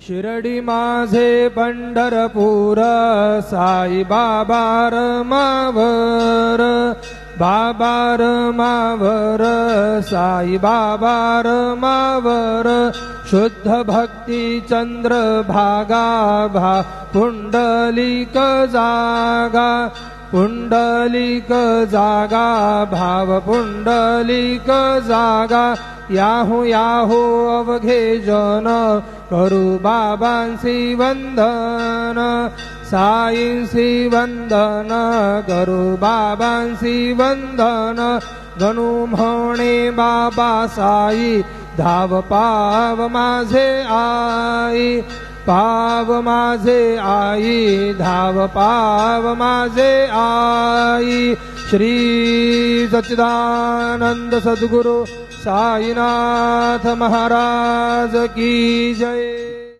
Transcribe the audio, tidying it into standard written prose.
शिरडी माझे पंढरपूर साई बाबा रमावर, बाबा रमावर साई बाबा रमावर, शुद्ध भक्ती चंद्र भागा पुंडलिक जागा, पुंडलिक जागा भाव पुंडलिक जागा, याहू याहू अवघे जन करू बाबांसी वंदन, साईंसी वंदन करू बाबांसी वंदन, गणू म्हणे बाबा साई धाव पाव माझे आई, पाव माझे आई धाव पाव माझे आई। श्री सच्चिदानंद सद्गुरु साईनाथ महाराज की जय।